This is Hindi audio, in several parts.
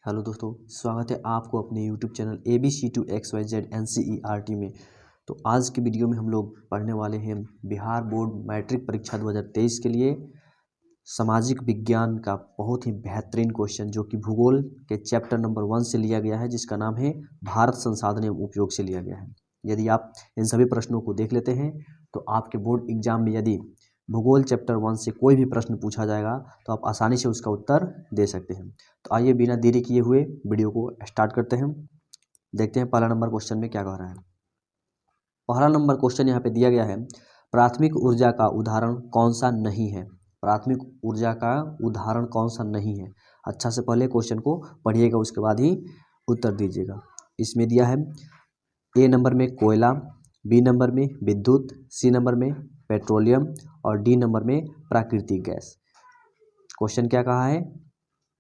हेलो दोस्तों, स्वागत है आपको अपने YouTube चैनल ABC2XYZ NCERT में। तो आज की वीडियो में हम लोग पढ़ने वाले हैं बिहार बोर्ड मैट्रिक परीक्षा 2023 के लिए सामाजिक विज्ञान का बहुत ही बेहतरीन क्वेश्चन, जो कि भूगोल के चैप्टर नंबर 1 से लिया गया है, जिसका नाम है भारत संसाधन एवं उपयोग से लिया गया है। यदि आप इन सभी प्रश्नों को देख लेते हैं तो आपके बोर्ड एग्जाम में यदि भूगोल चैप्टर 1 से कोई भी प्रश्न पूछा जाएगा तो आप आसानी से उसका उत्तर दे सकते हैं। तो आइए बिना देरी किए हुए वीडियो को स्टार्ट करते हैं। देखते हैं पहला नंबर क्वेश्चन में क्या कह रहा है। पहला नंबर क्वेश्चन यहाँ पे दिया गया है, प्राथमिक ऊर्जा का उदाहरण कौन सा नहीं है। प्राथमिक ऊर्जा का उदाहरण कौन सा नहीं है। अच्छा से पहले क्वेश्चन को पढ़िएगा, उसके बाद ही उत्तर दीजिएगा। इसमें दिया है ए नंबर में कोयला, बी नंबर में विद्युत, सी नंबर में पेट्रोलियम और डी नंबर में प्राकृतिक गैस। क्वेश्चन क्या कहा है,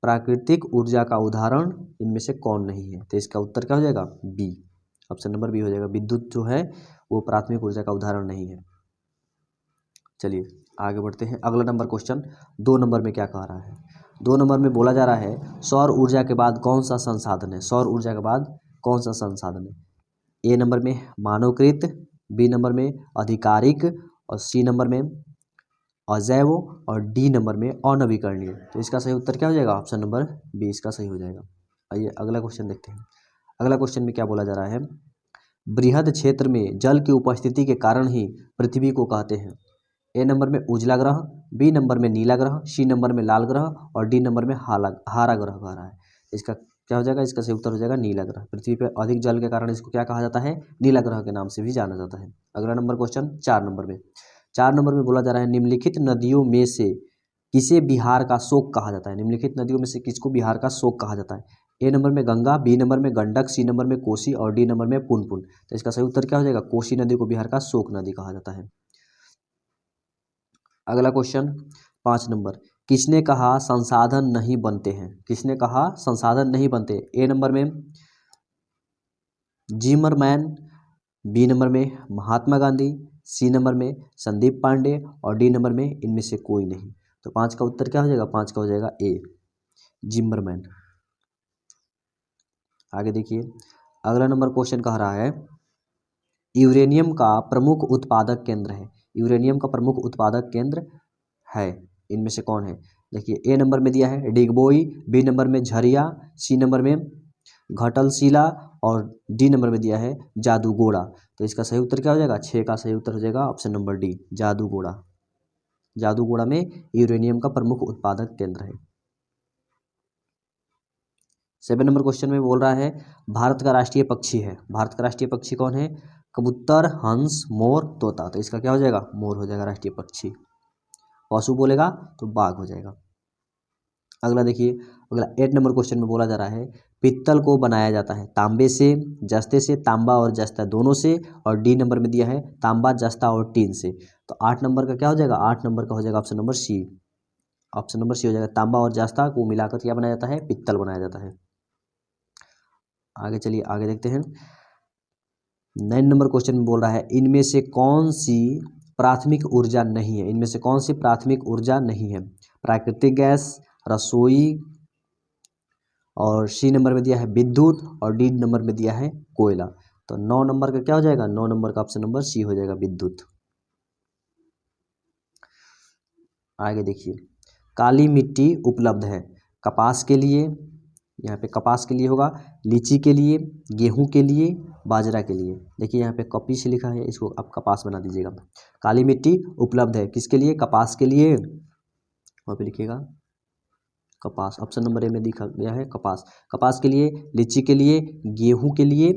प्राकृतिक ऊर्जा का उदाहरण इनमें से कौन नहीं है। तो इसका उत्तर क्या हो जाएगा, बी। ऑप्शन नंबर बी हो जाएगा। विद्युत जो है वो प्राथमिक ऊर्जा का उदाहरण नहीं है। चलिए आगे बढ़ते हैं। अगला नंबर क्वेश्चन 2 नंबर में क्या कह रहा है। 2 नंबर में बोला जा रहा है सौर ऊर्जा के बाद कौन सा संसाधन है। सौर ऊर्जा के बाद कौन सा संसाधन है। ए नंबर में मानवकृत, बी नंबर में आधिकारिक और सी नंबर में अजैव और डी नंबर में अनवीकरणीय। तो इसका सही उत्तर क्या हो जाएगा, ऑप्शन नंबर बी इसका सही हो जाएगा। आइए अगला क्वेश्चन देखते हैं। अगला क्वेश्चन में क्या बोला जा रहा है, बृहद क्षेत्र में जल की उपस्थिति के कारण ही पृथ्वी को कहते हैं। ए नंबर में उजला ग्रह, बी नंबर में नीला ग्रह, सी नंबर में लाल ग्रह और डी नंबर में हरा ग्रह कह रहा है। इसका क्या हो जाएगा, इसका सही उत्तर हो जाएगा नीला ग्रह। पृथ्वी पर अधिक जल के कारण इसको क्या कहा जाता है, नीला ग्रह के नाम से भी जाना जाता है। अगला नंबर क्वेश्चन 4 नंबर में। 4 नंबर में बोला जा रहा है निम्नलिखित नदियों में से किसे बिहार का शोक कहा जाता है। निम्नलिखित नदियों में से किसको बिहार का शोक कहा जाता है। ए नंबर में गंगा, बी नंबर में गंडक, सी नंबर में कोसी और डी नंबर में पुनपुन। तो इसका सही उत्तर क्या हो जाएगा, कोसी नदी को बिहार का शोक नदी कहा जाता है। अगला क्वेश्चन 5 नंबर, किसने कहा संसाधन नहीं बनते हैं। किसने कहा संसाधन नहीं बनते। ए नंबर में जिमरमैन, बी नंबर में महात्मा गांधी, सी नंबर में संदीप पांडे और डी नंबर में इनमें से कोई नहीं। तो 5 का उत्तर क्या हो जाएगा, 5 का हो जाएगा ए, जिमरमैन। आगे देखिए अगला नंबर क्वेश्चन कह रहा है यूरेनियम का प्रमुख उत्पादक केंद्र है। यूरेनियम का प्रमुख उत्पादक केंद्र है, इनमें से कौन है। देखिए ए नंबर में दिया है डिगबोई, बी नंबर में झरिया, सी नंबर में घटलशिला और डी नंबर में दिया है जादूगोड़ा। तो इसका सही उत्तर क्या हो जाएगा, 6 का सही उत्तर हो जाएगा option number D, Jaduguda. Jaduguda में यूरेनियम का प्रमुख उत्पादक केंद्र है। 7 नंबर क्वेश्चन में बोल रहा है भारत का राष्ट्रीय पक्षी है। भारत का राष्ट्रीय पक्षी कौन है, कबूतर, हंस, मोर, तोता। तो इसका क्या हो जाएगा, मोर हो जाएगा राष्ट्रीय पक्षी। पशु बोलेगा तो बाघ हो जाएगा। अगला देखिए अगला 8 नंबर क्वेश्चन में बोला जा रहा है पित्तल को बनाया जाता है तांबे से, जस्ते से, तांबा और जस्ता दोनों से और डी नंबर में दिया है तांबा, जस्ता और टीन से। तो 8 नंबर का क्या हो जाएगा, 8 नंबर का हो जाएगा option number C. Option number C हो जाएगा, तांबा और जस्ता को मिलाकर क्या बनाया जाता है, पित्तल बनाया जाता है। आगे चलिए आगे देखते हैं। 9 नंबर क्वेश्चन में बोल रहा है इनमें से कौन सी प्राथमिक ऊर्जा नहीं है। इनमें से कौन सी प्राथमिक ऊर्जा नहीं है, प्राकृतिक गैस, रसोई और सी नंबर में दिया है विद्युत और डी नंबर में दिया है कोयला। तो 9 नंबर का क्या हो जाएगा, 9 नंबर का ऑप्शन नंबर सी हो जाएगा, विद्युत। आगे देखिए काली मिट्टी उपलब्ध है कपास के लिए, यहाँ पे कपास के लिए होगा, लीची के लिए, गेहूं के लिए, बाजरा के लिए। देखिए यहाँ पे कॉपी से लिखा है, इसको आप कपास बना दीजिएगा। काली मिट्टी उपलब्ध है किसके लिए, कपास के लिए। वहाँ पे लिखिएगा कपास, ऑप्शन नंबर ए में दिखा गया है कपास। कपास के लिए, लीची के लिए, गेहूं के लिए,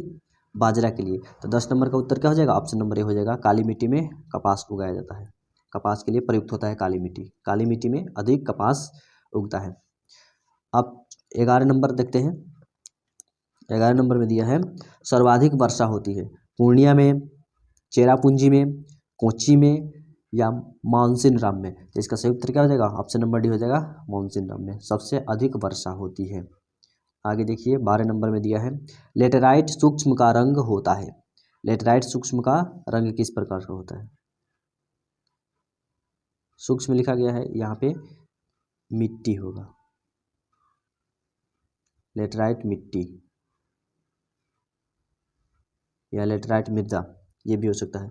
बाजरा के लिए। तो 10 नंबर का उत्तर क्या हो जाएगा, ऑप्शन नंबर ए हो जाएगा, काली मिट्टी में कपास उगाया जाता है। कपास के लिए प्रयुक्त होता है काली मिट्टी, काली मिट्टी में अधिक कपास उगता है। अब 11 नंबर देखते हैं। 11 नंबर में दिया है सर्वाधिक वर्षा होती है पूर्णिया में, चेरापूंजी में, कोच्चि में या मानसीनराम में। तो इसका सही उत्तर क्या हो जाएगा, ऑप्शन नंबर डी हो जाएगा, मानसीनराम में सबसे अधिक वर्षा होती है। आगे देखिए 12 नंबर में दिया है लेटेराइट सूक्ष्म का रंग होता है। लेटेराइट सूक्ष्म का रंग किस प्रकार का होता है। सूक्ष्म लिखा गया है यहाँ पे मिट्टी होगा। लेटराइट मिट्टी या लेटराइट मृदा, ये भी हो सकता है।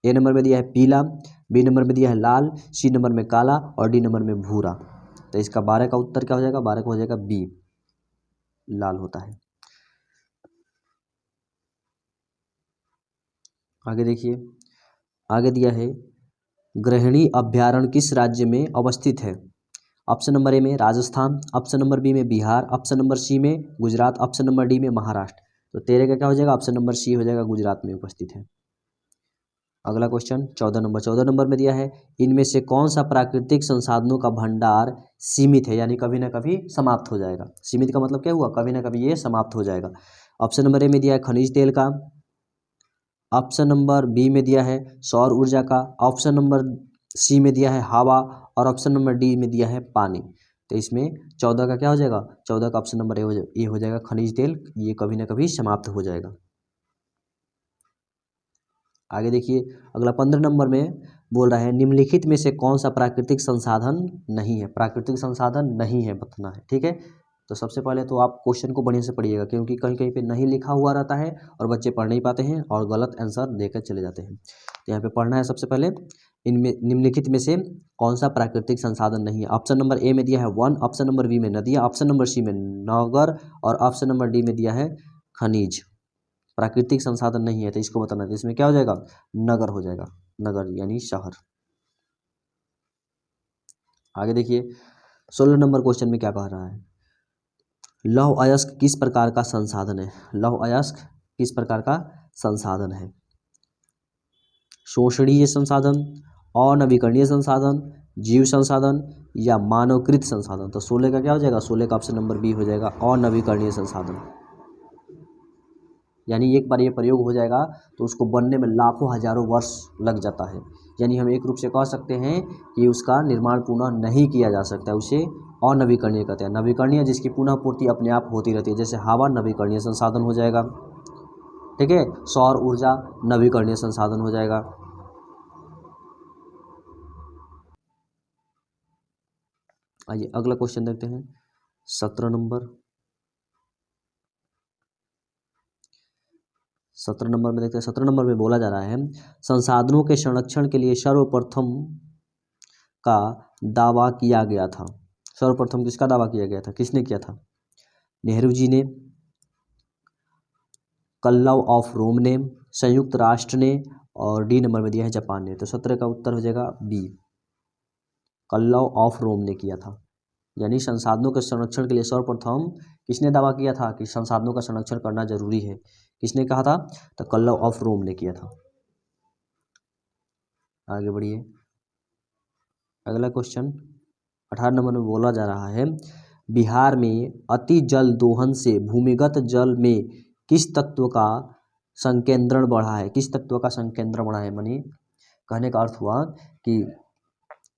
ए नंबर में दिया है पीला, बी नंबर में दिया है लाल, सी नंबर में काला और डी नंबर में भूरा। तो इसका 12 का उत्तर क्या हो जाएगा? 12 का हो जाएगा बी, लाल होता है। आगे देखिए, आगे दिया है ग्रहणी अभ्यारण्य किस राज्य में अवस्थित है? ऑप्शन नंबर ए में राजस्थान, ऑप्शन नंबर बी में बिहार, ऑप्शन नंबर सी में गुजरात, ऑप्शन नंबर डी में महाराष्ट्र। तो 13 का क्या हो जाएगा? ऑप्शन नंबर सी हो जाएगा, गुजरात में उपस्थित है। अगला क्वेश्चन 14 नंबर में दिया है इनमें से कौन सा प्राकृतिक संसाधनों का भंडार सीमित है, यानी कभी ना कभी समाप्त हो जाएगा। सीमित का मतलब क्या हुआ? कभी ना कभी ये समाप्त हो जाएगा। ऑप्शन नंबर ए में दिया है खनिज तेल का, ऑप्शन नंबर बी में दिया है सौर ऊर्जा का, ऑप्शन नंबर सी में दिया है हवा और ऑप्शन नंबर डी में दिया है पानी। तो इसमें 14 का क्या हो जाएगा? 14 का ऑप्शन नंबर ए हो जाएगा खनिज तेल, ये कभी ना कभी समाप्त हो जाएगा। आगे देखिए, अगला 15 नंबर में बोल रहा है निम्नलिखित में से कौन सा प्राकृतिक संसाधन नहीं है? प्राकृतिक संसाधन नहीं है बताना है, ठीक है। तो सबसे पहले तो आप क्वेश्चन को बढ़िया से पढ़िएगा, क्योंकि कहीं कहीं पे नहीं लिखा हुआ रहता है और बच्चे पढ़ नहीं पाते हैं और गलत आंसर देकर चले जाते हैं। तो यहाँ पे पढ़ना है सबसे पहले, इनमें निम्नलिखित में से कौन सा प्राकृतिक संसाधन नहीं है। ऑप्शन नंबर ए में दिया है वन, ऑप्शन नंबर बी में नदियाँ, ऑप्शन नंबर सी में नगर और ऑप्शन नंबर डी में दिया है खनिज। प्राकृतिक संसाधन नहीं है तो इसको बताना है, तो इसमें क्या हो जाएगा? नगर हो जाएगा, नगर यानी शहर। आगे देखिए 16 नंबर क्वेश्चन में क्या कह रहा है, लौह अयस्क किस प्रकार का संसाधन है? लौह अयस्क किस प्रकार का संसाधन है? शोषणीय संसाधन, अनवीकरणीय संसाधन, जीव संसाधन या मानवकृत संसाधन। तो 16 का क्या हो जाएगा? 16 का ऑप्शन नंबर बी हो जाएगा, अनवीकरणीय संसाधन। यानी एक बार ये प्रयोग हो जाएगा तो उसको बनने में लाखों हजारों वर्ष लग जाता है। यानी हम एक रूप से कह सकते हैं कि उसका निर्माण पुनः नहीं किया जा सकता है, उसे अनवीकरणीय कहते हैं। नवीकरणीय जिसकी पुनः पूर्ति अपने आप होती रहती है, जैसे हवा नवीकरणीय संसाधन हो जाएगा, ठीक है। सौर ऊर्जा नवीकरणीय संसाधन हो जाएगा। आइए अगला क्वेश्चन देखते हैं 17 नंबर। 17 नंबर में देखते हैं, 17 नंबर में बोला जा रहा है संसाधनों के संरक्षण के लिए सर्वप्रथम का दावा किया गया था। सर्वप्रथम किसका दावा किया गया था? किसने किया था? नेहरू जी ने, क्लब ऑफ रोम ने, संयुक्त राष्ट्र ने और डी नंबर में दिया है जापान ने। तो 17 का उत्तर हो जाएगा बी, क्लब ऑफ रोम ने किया था। यानी संसाधनों के संरक्षण के लिए सर्वप्रथम किसने दावा किया था कि संसाधनों का संरक्षण करना जरूरी है? किसने कहा था? तो क्लब ऑफ रोम ने किया था। आगे बढ़िए, अगला क्वेश्चन 18 नंबर में बोला जा रहा है बिहार में अति जल दोहन से भूमिगत जल में किस तत्व का संकेंद्रण बढ़ा है? किस तत्व का संकेंद्रण बढ़ा है? मानी कहने का अर्थ हुआ कि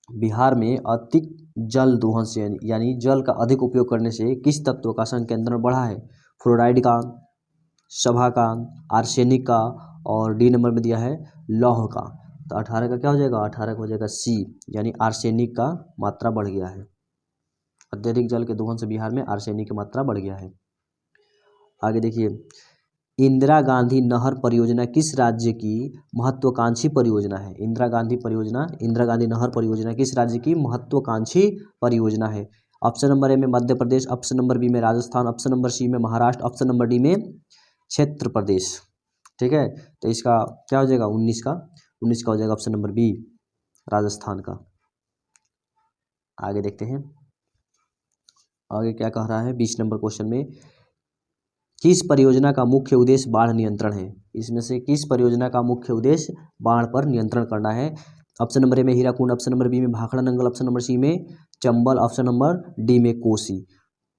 बिहार में अधिक जल दोहन से यानी जल का अधिक उपयोग करने से किस तत्व का संकेंद्रण बढ़ा है? फ्लोराइड का, सभा का, आर्सेनिक का और डी नंबर में दिया है लौह का। तो 18 का क्या हो जाएगा? 18 का हो जाएगा सी, यानी आर्सेनिक का मात्रा बढ़ गया है। अत्यधिक जल के दोहन से बिहार में आर्सेनिक की मात्रा बढ़ गया है। आगे देखिए, इंदिरा गांधी नहर परियोजना किस राज्य की महत्वाकांक्षी परियोजना है? इंदिरा गांधी नहर परियोजना किस राज्य की महत्वाकांक्षी परियोजना है? ऑप्शन नंबर ए में Madhya Pradesh, option number B में राजस्थान, ऑप्शन नंबर सी में महाराष्ट्र, ऑप्शन नंबर डी में क्षेत्र प्रदेश, ठीक है। तो इसका क्या हो जाएगा? 19 का हो जाएगा ऑप्शन नंबर बी, राजस्थान का। आगे देखते हैं आगे क्या कह रहा है 20 नंबर क्वेश्चन में, किस परियोजना का मुख्य उद्देश्य बाढ़ नियंत्रण है? इसमें से किस परियोजना का मुख्य उद्देश्य बाढ़ पर नियंत्रण करना है? ऑप्शन नंबर ए में हीराकुंड, ऑप्शन नंबर बी में Bhakra Nangal, option number C में चंबल, ऑप्शन नंबर डी में कोसी।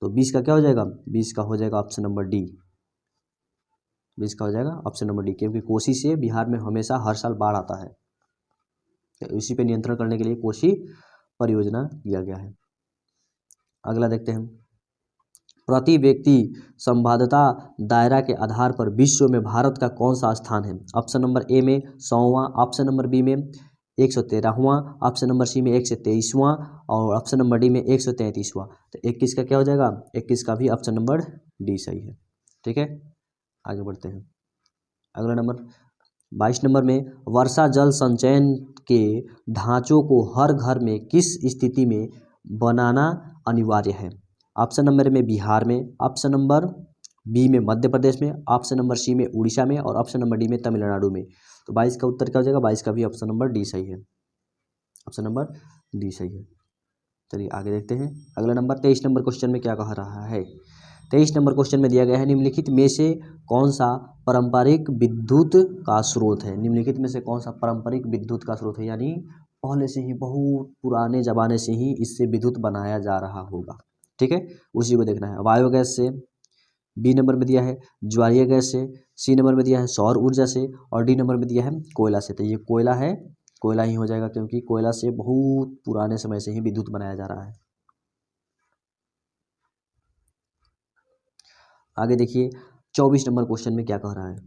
तो 20 का क्या हो जाएगा? 20 का हो जाएगा ऑप्शन नंबर डी, 20 का हो जाएगा ऑप्शन नंबर डी, क्योंकि कोसी से बिहार में हमेशा हर साल बाढ़ आता है, तो इसी पे नियंत्रण करने के लिए कोसी परियोजना किया गया है। अगला देखते हैं, प्रति व्यक्ति संवादता दायरा के आधार पर विश्व में भारत का कौन सा स्थान है? ऑप्शन नंबर ए में 100वां, ऑप्शन नंबर बी में 113वां, ऑप्शन नंबर सी में 123वां और ऑप्शन नंबर डी में 133वां। तो 21 का क्या हो जाएगा? 21 का भी ऑप्शन नंबर डी सही है। ठीक है, आगे बढ़ते हैं। अगला नंबर 22 नंबर में वर्षा जल संचयन के ढांचों को हर घर में किस स्थिति में बनाना अनिवार्य है? ऑप्शन नंबर में बिहार में, ऑप्शन नंबर बी में मध्य प्रदेश में, ऑप्शन नंबर सी में उड़ीसा में और ऑप्शन नंबर डी में तमिलनाडु में। तो 22 का उत्तर क्या हो जाएगा? 22 का भी ऑप्शन नंबर डी सही है। ऑप्शन नंबर डी सही है। चलिए आगे देखते हैं। अगला नंबर 23 नंबर क्वेश्चन में क्या कह रहा है? 23 नंबर क्वेश्चन में दिया गया है निम्नलिखित में से कौन सा पारंपरिक विद्युत का स्रोत है? निम्नलिखित में से कौन सा पारंपरिक विद्युत का स्रोत है, यानी पहले से ही बहुत पुराने जमाने से ही इससे विद्युत बनाया जा रहा होगा। ठीक है, उसी को देखना है। बायोगैस से, बी नंबर में दिया है ज्वारीय गैस से, सी नंबर में दिया है सौर ऊर्जा से और डी नंबर में दिया है कोयला से। तो ये कोयला है, कोयला ही हो जाएगा क्योंकि कोयला से बहुत पुराने समय से ही विद्युत बनाया जा रहा है। आगे देखिए 24 नंबर क्वेश्चन में क्या कह रहा है?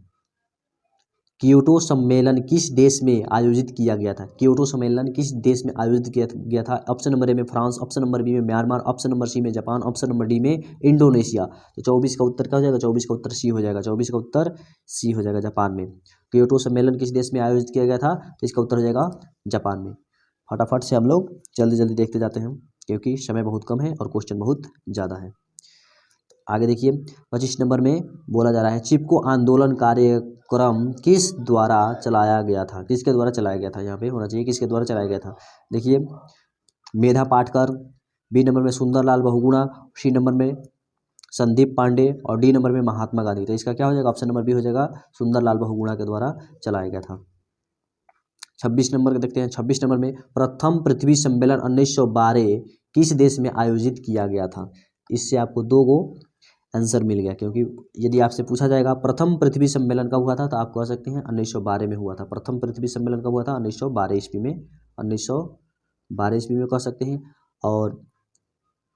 कियोटो सम्मेलन किस देश में आयोजित किया गया था? कियोटो सम्मेलन किस देश में आयोजित किया गया था? ऑप्शन नंबर ए में फ्रांस, ऑप्शन नंबर बी में म्यांमार, ऑप्शन नंबर सी में जापान, ऑप्शन नंबर डी में इंडोनेशिया। तो 24 का उत्तर क्या हो जाएगा? 24 का उत्तर सी हो जाएगा। 24 का उत्तर सी हो जाएगा, जापान में। कियोटो सम्मेलन किस देश में आयोजित किया गया था? तो इसका उत्तर हो जाएगा जापान में। फटाफट से हम लोग जल्दी जल्दी देखते जाते हैं क्योंकि समय बहुत कम है और क्वेश्चन बहुत ज़्यादा है। आगे देखिए 25 नंबर में बोला जा रहा है चिपको आंदोलन कार्यक्रम किस द्वारा चलाया गया था? किसके द्वारा चलाया गया था? यहाँ पे होना चाहिए किसके द्वारा चलाया गया था। देखिए मेधा पाटकर, बी नंबर में सुंदरलाल बहुगुणा, सी नंबर में संदीप पांडे और डी नंबर में महात्मा गांधी। तो इसका क्या हो जाएगा? ऑप्शन नंबर बी हो जाएगा, सुंदरलाल बहुगुणा के द्वारा चलाया गया था। 26 नंबर देखते हैं। 26 नंबर में प्रथम पृथ्वी सम्मेलन 1912 किस देश में आयोजित किया गया था? इससे आपको दो गो आंसर मिल गया क्योंकि यदि आपसे पूछा जाएगा प्रथम पृथ्वी सम्मेलन कब हुआ था तो आप कह सकते हैं 1912 में हुआ था। प्रथम पृथ्वी सम्मेलन कब हुआ था? 1912 ईस्वी में। 1912 ईस्वी में कह सकते हैं। और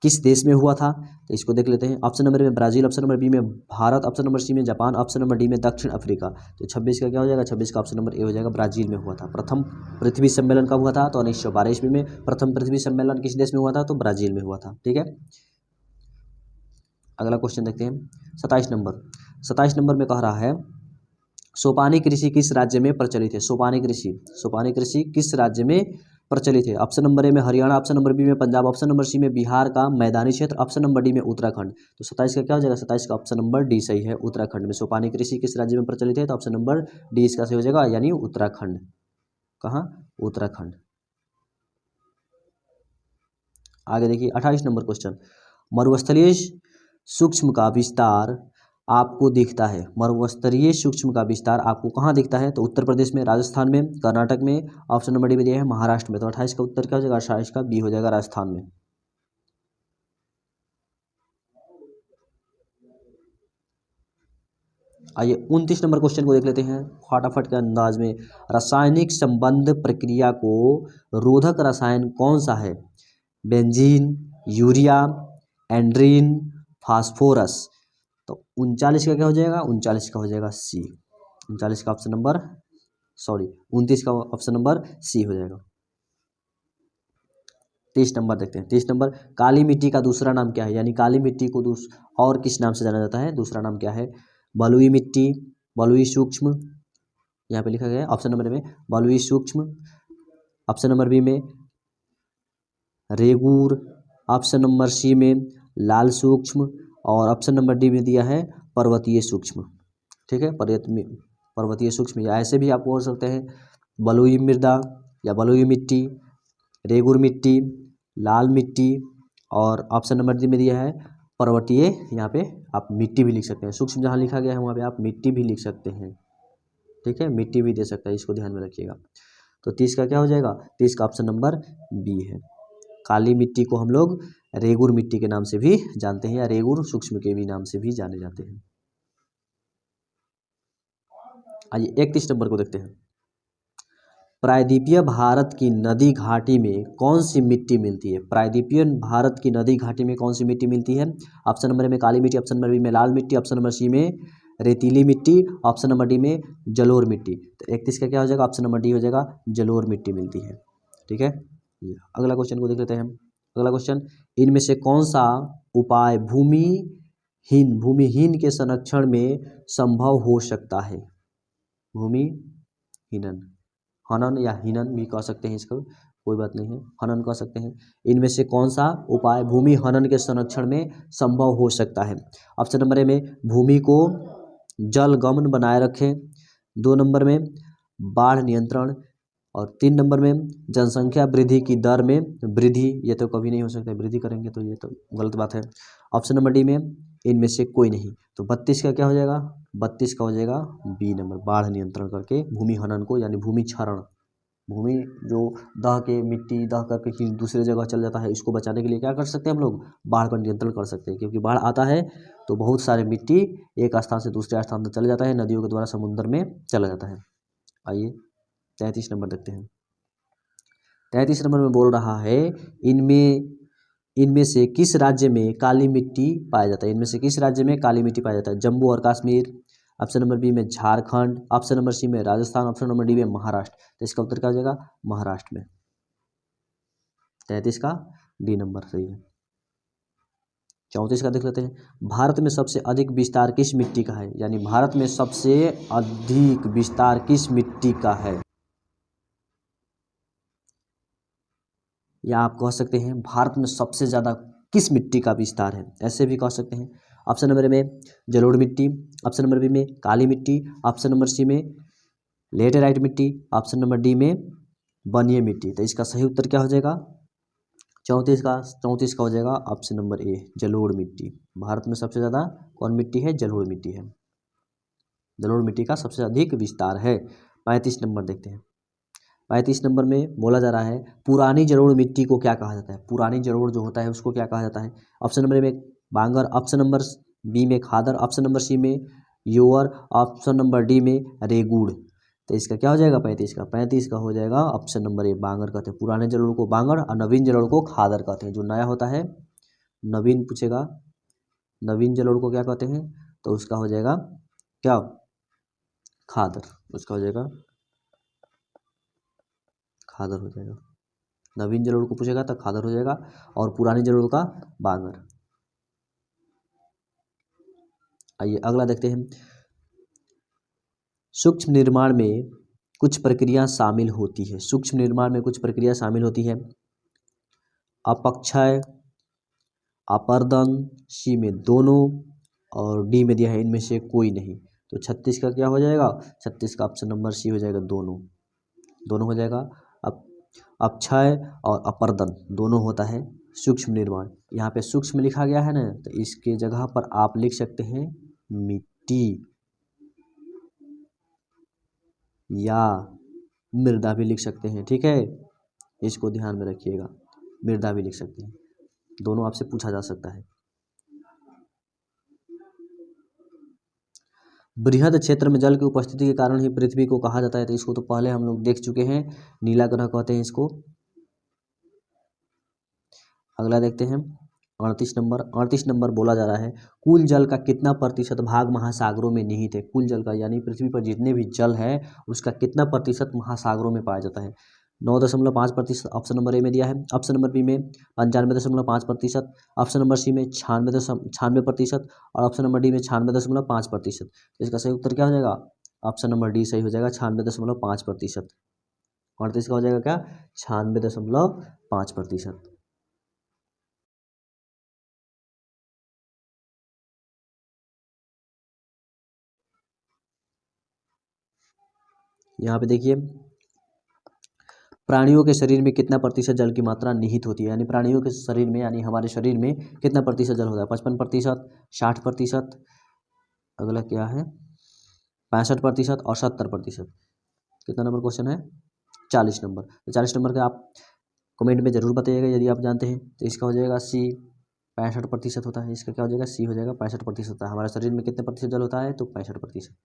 किस देश में हुआ था तो इसको देख लेते हैं। ऑप्शन नंबर में ब्राजील, ऑप्शन नंबर बी में भारत, ऑप्शन नंबर सी में जापान, ऑप्शन नंबर डी में दक्षिण अफ्रीका। तो 26 का क्या हो जाएगा? 26 का ऑप्शन नंबर ए हो जाएगा, ब्राजील में हुआ था। प्रथम पृथ्वी सम्मेलन कब हुआ था? तो 1912 ईस्वी में। प्रथम पृथ्वी सम्मेलन किस देश में हुआ था? तो ब्राजील में हुआ था। ठीक है, अगला क्वेश्चन देखते हैं 27 नंबर। 27 नंबर में कह रहा है सोपानी कृषि किस राज्य में प्रचलित है? सोपानी कृषि किस राज्य में प्रचलित है? ऑप्शन नंबर ए में हरियाणा, ऑप्शन नंबर बी में पंजाब, ऑप्शन नंबर सी में बिहार का मैदानी क्षेत्र, ऑप्शन नंबर डी में उत्तराखंड। तो 27 का क्या हो जाएगा? 27 का ऑप्शन नंबर डी सही है, उत्तराखंड में सोपानी कृषि किस राज्य में प्रचलित है? तो ऑप्शन नंबर डी इसका सही हो जाएगा, यानी उत्तराखंड। कहाँ? उत्तराखंड। आगे देखिए 28 नंबर क्वेश्चन। मरुस्थलीय सूक्ष्म का विस्तार आपको दिखता है। मरुस्तरीय सूक्ष्म का विस्तार आपको कहाँ दिखता है? तो उत्तर प्रदेश में, राजस्थान में, कर्नाटक में, ऑप्शन नंबर डी में दिया है महाराष्ट्र में। तो 28 का उत्तर क्या हो जाएगा? 28 का बी हो जाएगा, राजस्थान में। आइए 29 नंबर क्वेश्चन को देख लेते हैं फटाफट के अंदाज में। रासायनिक संबंध प्रक्रिया को रोधक रसायन कौन सा है? बेंजीन, यूरिया, एंड्रीन, फास्फोरस। तो 39 का क्या हो जाएगा? 39 का हो जाएगा सी। 39 का ऑप्शन नंबर 29 का ऑप्शन नंबर सी हो जाएगा। 30 नंबर देखते हैं। 30 नंबर काली मिट्टी का दूसरा नाम क्या है? यानी काली मिट्टी को और किस नाम से जाना जाता है? दूसरा नाम क्या है? बलुई मिट्टी, बलुई सूक्ष्म, यहाँ पे लिखा गया है ऑप्शन नंबर में बलुई सूक्ष्म, ऑप्शन नंबर बी में रेगूर, ऑप्शन नंबर सी में लाल सूक्ष्म और ऑप्शन नंबर डी में दिया है पर्वतीय सूक्ष्म। ठीक है, पर्वतीय सूक्ष्म, या ऐसे भी आप बोल सकते हैं बलुई मृदा या बलुई मिट्टी, रेगुर मिट्टी, लाल मिट्टी और ऑप्शन नंबर डी में दिया है पर्वतीय। यहाँ पे आप मिट्टी भी लिख सकते हैं, सूक्ष्म जहाँ लिखा गया है वहाँ पे आप मिट्टी भी लिख सकते हैं। ठीक है, मिट्टी भी दे सकता है, इसको ध्यान में रखिएगा। तो 30 का क्या हो जाएगा? 30 का ऑप्शन नंबर बी है। काली मिट्टी को हम लोग रेगुर मिट्टी के नाम से भी जानते हैं या रेगुर सूक्ष्म के भी नाम से भी जाने जाते हैं। आइए 31 नंबर को देखते हैं। प्रायद्वीपीय भारत की नदी घाटी में कौन सी मिट्टी मिलती है? प्रायद्वीपीय भारत की नदी घाटी में कौन सी मिट्टी मिलती है? ऑप्शन नंबर में काली मिट्टी, ऑप्शन नंबर बी में लाल मिट्टी, ऑप्शन नंबर सी में रेतीली मिट्टी, ऑप्शन नंबर डी में जलोढ़ मिट्टी। तो 31 का क्या हो जाएगा, ऑप्शन नंबर डी हो जाएगा, जलोढ़ मिट्टी मिलती है। ठीक है, अगला क्वेश्चन को देख लेते हैं हम। अगला क्वेश्चन, इनमें से कौन सा उपाय भूमिहीन के संरक्षण में संभव हो सकता है। भूमिहीनन, हनन या हीनन भी कह सकते हैं इसको, कोई बात नहीं है, हनन कह सकते हैं। इनमें से कौन सा उपाय भूमि हनन के संरक्षण में संभव हो सकता है। ऑप्शन नंबर ए में भूमि को जलगमन बनाए रखें, 2 नंबर में बाढ़ नियंत्रण, और 3 नंबर में जनसंख्या वृद्धि की दर में वृद्धि। ये तो कभी नहीं हो सकता, वृद्धि करेंगे तो ये तो गलत बात है। ऑप्शन नंबर डी में इनमें से कोई नहीं। तो 32 का क्या हो जाएगा, 32 का हो जाएगा बी नंबर, बाढ़ नियंत्रण करके भूमि हनन को, यानी भूमि क्षरण, भूमि जो दह के मिट्टी दह करके किसी दूसरे जगह चल जाता है, इसको बचाने के लिए क्या कर सकते हैं हम लोग, बाढ़ का नियंत्रण कर सकते हैं। क्योंकि बाढ़ आता है तो बहुत सारे मिट्टी एक स्थान से दूसरे स्थान पर चले जाता है, नदियों के द्वारा समुद्र में चला जाता है। आइए 33 नंबर देखते हैं। 33 नंबर में बोल रहा है, इनमें से किस राज्य में काली मिट्टी पाया जाता है। इनमें से किस राज्य में काली मिट्टी पाया जाता है। जम्मू और कश्मीर, ऑप्शन नंबर बी में झारखंड, ऑप्शन नंबर सी में राजस्थान, ऑप्शन नंबर डी में महाराष्ट्र। तो इसका उत्तर क्या हो जाएगा, महाराष्ट्र में। 33 का डी नंबर सही है। 34 का देख लेते हैं। भारत में सबसे अधिक विस्तार किस मिट्टी का है, यानी भारत में सबसे अधिक विस्तार किस मिट्टी का है। या आप कह सकते हैं भारत में सबसे ज़्यादा किस मिट्टी का विस्तार है, ऐसे भी कह सकते हैं। ऑप्शन नंबर ए में जलोढ़ मिट्टी, ऑप्शन नंबर बी में काली मिट्टी, ऑप्शन नंबर सी में लेटेराइट मिट्टी, ऑप्शन नंबर डी में बनिये मिट्टी। तो इसका सही उत्तर क्या हो जाएगा, 34 का हो जाएगा ऑप्शन नंबर ए, जलोढ़ मिट्टी। भारत में सबसे ज़्यादा कौन मिट्टी है, जलोढ़ मिट्टी है। जलोढ़ मिट्टी का सबसे अधिक विस्तार है। 35 नंबर देखते हैं। 35 नंबर में बोला जा रहा है, पुरानी जलोढ़ मिट्टी को क्या कहा जाता है। पुरानी जलोढ़ जो होता है उसको क्या कहा जाता है। ऑप्शन नंबर ए में बांगर, ऑप्शन नंबर बी में खादर, ऑप्शन नंबर सी में योअर, ऑप्शन नंबर डी में रेगुड़। तो इसका क्या हो जाएगा 35 का हो जाएगा ऑप्शन नंबर ए, बांगर कहते हैं। पुराने जलोढ़ को बांगर और नवीन जलोढ़ को खादर कहते हैं। जो नया होता है नवीन पूछेगा, नवीन जलोढ़ को क्या कहते हैं, तो उसका हो जाएगा क्या, खादर। उसका हो जाएगा खादर हो जाएगा। नवीन जलोढ़ को पूछेगा तो खादर हो जाएगा, और पुरानी जलोढ़ का बांगर। आइए अगला देखते हैं। सूक्ष्म निर्माण में कुछ प्रक्रिया शामिल होती है। सूक्ष्म निर्माण में कुछ प्रक्रिया शामिल होती है। अपक्षय, अपर्दन, सी में दोनों, और डी में दिया है इनमें से कोई नहीं। तो 36 का क्या हो जाएगा, 36 का ऑप्शन नंबर सी हो जाएगा, दोनों। दोनों हो जाएगा। अपक्षय और अपर्दन दोनों होता है सूक्ष्म निर्माण। यहाँ पे सूक्ष्म लिखा गया है ना, तो इसके जगह पर आप लिख सकते हैं मिट्टी या मृदा भी लिख सकते हैं। ठीक है, इसको ध्यान में रखिएगा, मृदा भी लिख सकते हैं, दोनों आपसे पूछा जा सकता है। बृहद क्षेत्र में जल की उपस्थिति के कारण ही पृथ्वी को कहा जाता है। तो इसको तो पहले हम लोग देख चुके हैं, नीला ग्रह कहते हैं इसको। अगला देखते हैं 38 नंबर। 38 नंबर बोला जा रहा है, कुल जल का कितना प्रतिशत भाग महासागरों में निहित है। कुल जल का यानी पृथ्वी पर जितने भी जल है उसका कितना प्रतिशत महासागरों में पाया जाता है। 9.5% ऑप्शन नंबर ए में दिया है, ऑप्शन नंबर बी में 95.5%, ऑप्शन नंबर सी में 96%, और ऑप्शन नंबर डी में 96.5%। तो इसका सही उत्तर क्या हो जाएगा, ऑप्शन नंबर डी सही हो जाएगा, 96.5%। 38 का हो जाएगा क्या, 96.5%। यहाँ पे देखिए, प्राणियों के शरीर में कितना प्रतिशत जल की मात्रा निहित होती है। यानी प्राणियों के शरीर में, यानी हमारे शरीर में कितना प्रतिशत जल होता है, 55%, 60%, अगला क्या है 65% और 70%। कितना नंबर क्वेश्चन है, 40 नंबर। तो 40 नंबर का आप कमेंट में जरूर बताइएगा यदि आप जानते हैं। तो इसका हो जाएगा सी, 65% होता है। इसका क्या हो जाएगा, सी हो जाएगा, 65% होता है। हमारे शरीर में कितने प्रतिशत जल होता है, तो 65%।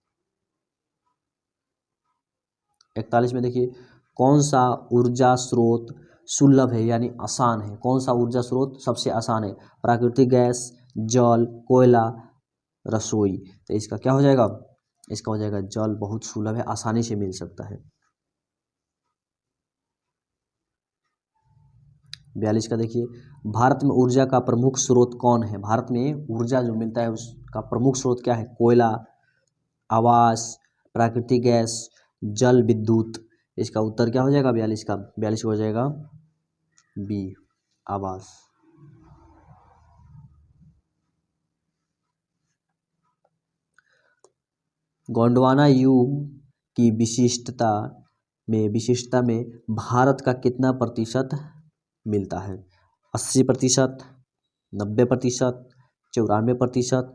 41 में देखिए, कौन सा ऊर्जा स्रोत सुलभ है, यानी आसान है। कौन सा ऊर्जा स्रोत सबसे आसान है, प्राकृतिक गैस, जल, कोयला, रसोई। तो इसका क्या हो जाएगा, इसका हो जाएगा जल बहुत सुलभ है, आसानी से मिल सकता है। 42 का देखिए, भारत में ऊर्जा का प्रमुख स्रोत कौन है। भारत में ऊर्जा जो मिलता है उसका प्रमुख स्रोत क्या है, कोयला, आवास, प्राकृतिक गैस, जल विद्युत। इसका उत्तर क्या हो जाएगा 42 का, 42 हो जाएगा बी, आवास। गोंडवाना युग की विशिष्टता में भारत का कितना प्रतिशत मिलता है। 80%, 90%, 94%,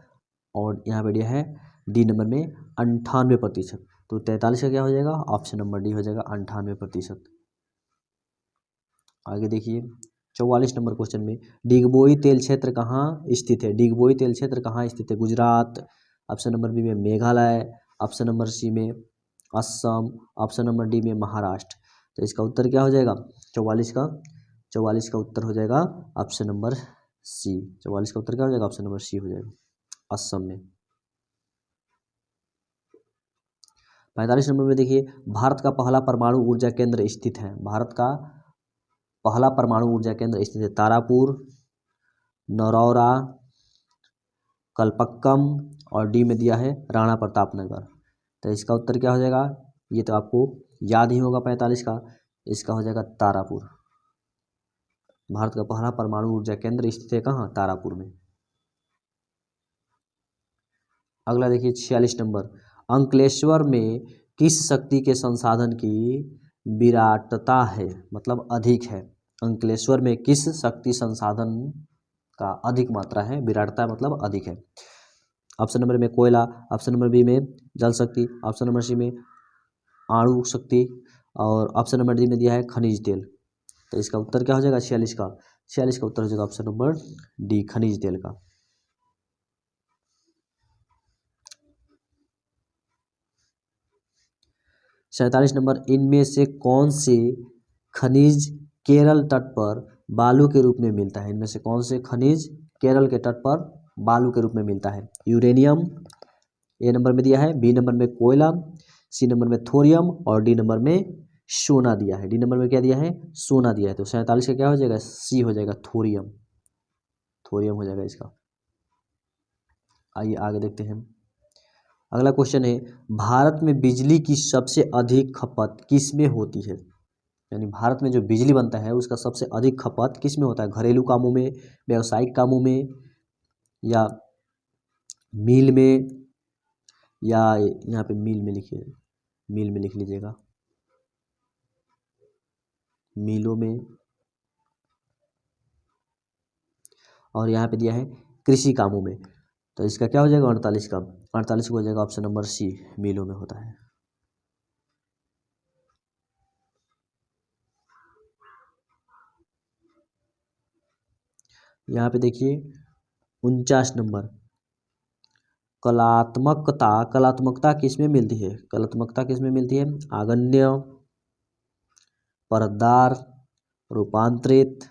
और यहाँ पे दिया है डी नंबर में 98%। तो 43 का क्या हो जाएगा, ऑप्शन नंबर डी हो जाएगा 98%। आगे देखिए 44 नंबर क्वेश्चन में, डिगबोई तेल क्षेत्र कहाँ स्थित है। डिगबोई तेल क्षेत्र कहाँ स्थित है, गुजरात, ऑप्शन नंबर बी में मेघालय, ऑप्शन नंबर सी में असम, ऑप्शन नंबर डी में महाराष्ट्र। तो इसका उत्तर क्या हो जाएगा 44 का उत्तर हो जाएगा ऑप्शन नंबर सी। 44 का उत्तर क्या हो जाएगा, ऑप्शन नंबर सी हो जाएगा, असम में। 45 नंबर में देखिए, भारत का पहला परमाणु ऊर्जा केंद्र स्थित है। भारत का पहला परमाणु ऊर्जा केंद्र स्थित है तारापुर, नरौरा, कलपक्कम, और डी में दिया है राणा प्रताप नगर। तो इसका उत्तर क्या हो जाएगा, ये तो आपको याद ही होगा 45 का, इसका हो जाएगा तारापुर। भारत का पहला परमाणु ऊर्जा केंद्र स्थित है कहाँ, तारापुर में। अगला देखिए 46 नंबर, अंकलेश्वर में किस शक्ति के संसाधन की विराटता है, मतलब अधिक है। अंकलेश्वर में किस शक्ति संसाधन का अधिक मात्रा है, विराटता मतलब अधिक है। ऑप्शन नंबर में कोयला, ऑप्शन नंबर बी में जल शक्ति, ऑप्शन नंबर सी में आणु शक्ति, और ऑप्शन नंबर डी में दिया है खनिज तेल। तो इसका उत्तर क्या हो जाएगा 46 का, 46 का उत्तर हो जाएगा ऑप्शन नंबर डी, खनिज तेल का। सैंतालीस नंबर, इनमें से कौन से खनिज केरल तट पर बालू के रूप में मिलता है। इनमें से कौन से खनिज केरल के तट पर बालू के रूप में मिलता है। यूरेनियम ए नंबर में दिया है, बी नंबर में कोयला, सी नंबर में थोरियम, और डी नंबर में सोना दिया है। डी नंबर में क्या दिया है, सोना दिया है। तो 47 का क्या हो जाएगा, सी हो जाएगा, थोरियम, थोरियम हो जाएगा इसका। आइए आगे देखते हैं। अगला क्वेश्चन है, भारत में बिजली की सबसे अधिक खपत किस में होती है। यानी भारत में जो बिजली बनता है उसका सबसे अधिक खपत किस में होता है, घरेलू कामों में, व्यावसायिक कामों में, या मिल में, या यहाँ पे मिल में लिखिए, मिल में लिख लीजिएगा, मिलों में, और यहाँ पे दिया है कृषि कामों में। तो इसका क्या हो जाएगा 48 का, 48 हो जाएगा ऑप्शन नंबर सी, मिलों में होता है। यहाँ पे देखिए 49 नंबर, कलात्मकता किस में मिलती है। कलात्मकता किस में मिलती है, आगन्य, परतदार, रूपांतरित,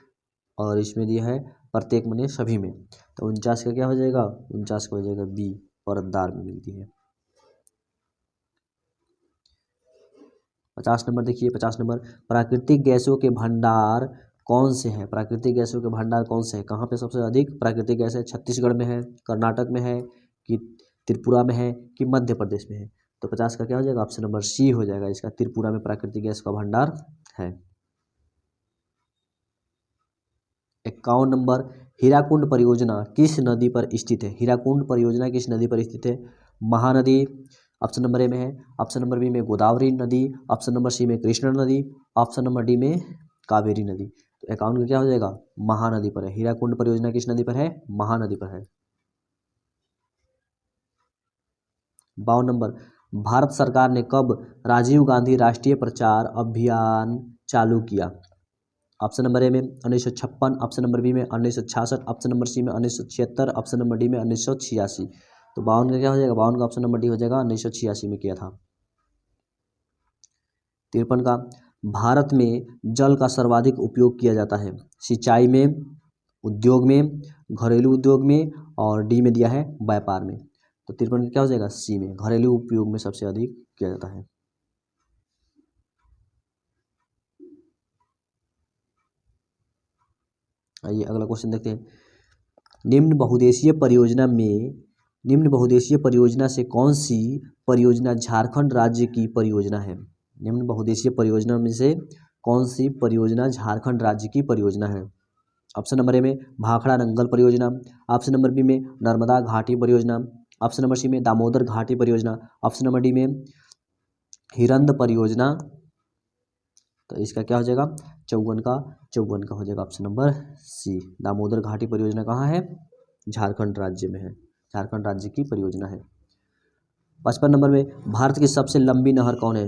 और इसमें दिया है प्रत्येक में, सभी में। तो 49 का क्या हो जाएगा, 49 का हो जाएगा बी, परतदार में मिलती है। 50 नंबर देखिए, 50 नंबर, प्राकृतिक गैसों के भंडार कौन से हैं। प्राकृतिक गैसों के भंडार कौन से हैं, कहाँ पे सबसे अधिक प्राकृतिक गैस है। छत्तीसगढ़ में है, कर्नाटक में है, कि त्रिपुरा में है, कि मध्य प्रदेश में है। तो 50 का क्या हो जाएगा, ऑप्शन नंबर सी हो जाएगा इसका, त्रिपुरा में प्राकृतिक गैस का भंडार है। 51 नंबर, हीराकुंड परियोजना किस नदी पर स्थित है। हीराकुंड परियोजना किस नदी पर स्थित है। महानदी, ऑप्शन नंबर ए में है, ऑप्शन नंबर बी में गोदावरी नदी, ऑप्शन नंबर सी में कृष्णा नदी, ऑप्शन नंबर डी में कावेरी नदी। तो 51 का क्या हो जाएगा, महानदी पर है। हीराकुंड परियोजना किस नदी पर है, महानदी पर है। 52 नंबर, भारत सरकार ने कब राजीव गांधी राष्ट्रीय प्रचार अभियान चालू किया। ऑप्शन नंबर ए में 1956, ऑप्शन नंबर बी में 1966, ऑप्शन नंबर सी में 1976, ऑप्शन नंबर डी में 1986। तो 52 का क्या हो जाएगा, 52 का ऑप्शन नंबर डी हो जाएगा, 1986 में किया था। 53 का, भारत में जल का सर्वाधिक उपयोग किया जाता है। सिंचाई में, उद्योग में, घरेलू उद्योग में, और डी में दिया है व्यापार में। तो 53 का क्या हो जाएगा सी में, घरेलू उपयोग में सबसे अधिक किया जाता है। आइए अगला क्वेश्चन देखते हैं। निम्न बहुउद्देशीय परियोजना से कौन सी परियोजना झारखंड राज्य की परियोजना है? निम्न बहुउद्देशीय परियोजना में से कौन सी परियोजना झारखंड राज्य की परियोजना है? ऑप्शन नंबर ए में भाखड़ा नंगल परियोजना, ऑप्शन नंबर बी में नर्मदा घाटी परियोजना, ऑप्शन नंबर सी में दामोदर घाटी परियोजना, ऑप्शन नंबर डी में हिरंद परियोजना। तो इसका क्या हो जाएगा 54 का हो जाएगा ऑप्शन नंबर सी। दामोदर घाटी परियोजना कहाँ है? झारखंड राज्य में है, झारखंड राज्य की परियोजना है। 55 नंबर में भारत की सबसे लंबी नहर कौन है?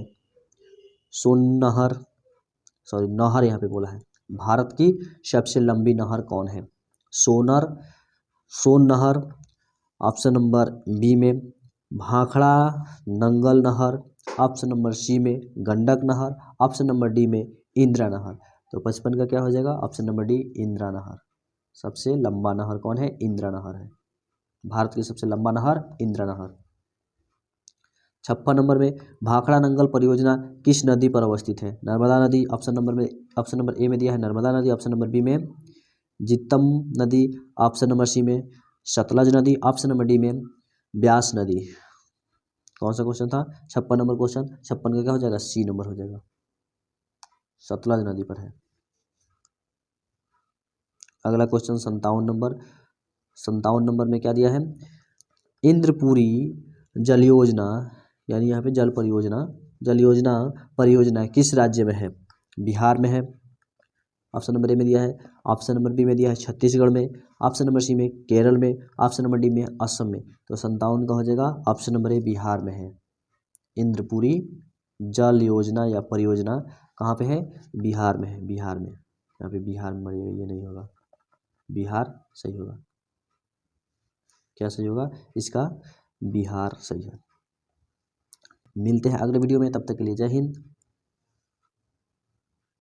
नहर यहाँ पे बोला है। भारत की सबसे लंबी नहर कौन है? सोन नहर, ऑप्शन नंबर बी में भाखड़ा नंगल नहर, ऑप्शन नंबर सी में गंडक नहर, ऑप्शन नंबर डी में इंदिरा नहर। तो 55 का क्या हो जाएगा ऑप्शन नंबर डी इंदिरा नहर। सबसे लंबा नहर कौन है? इंदिरा नहर है, भारत की सबसे लंबा नहर इंदिरा नहर। 56 नंबर में भाखड़ा नंगल परियोजना किस नदी पर अवस्थित है? नर्मदा नदी, ऑप्शन नंबर ए में दिया है नर्मदा नदी, ऑप्शन नंबर बी में जितम नदी, ऑप्शन नंबर सी में सतलज नदी, ऑप्शन नंबर डी में ब्यास नदी। कौन सा क्वेश्चन था? 56 नंबर क्वेश्चन। 56 का क्या हो जाएगा सी नंबर हो जाएगा, सतलज नदी पर है। अगला क्वेश्चन 57 नंबर में क्या दिया है? इंद्रपुरी जल योजना, यानी यहाँ पे जल परियोजना किस राज्य में है? बिहार में है, ऑप्शन नंबर ए में दिया है, ऑप्शन नंबर बी में दिया है छत्तीसगढ़ में, ऑप्शन नंबर सी में केरल में, ऑप्शन नंबर डी में असम में। तो 57 का हो जाएगा ऑप्शन नंबर ए बिहार में है। इंद्रपुरी जल योजना या परियोजना कहाँ पे है? बिहार में है, बिहार में। यहाँ पे बिहार में ये नहीं होगा, बिहार सही होगा। क्या सही होगा इसका? बिहार सही है। मिलते हैं अगले वीडियो में, तब तक के लिए जय हिंद।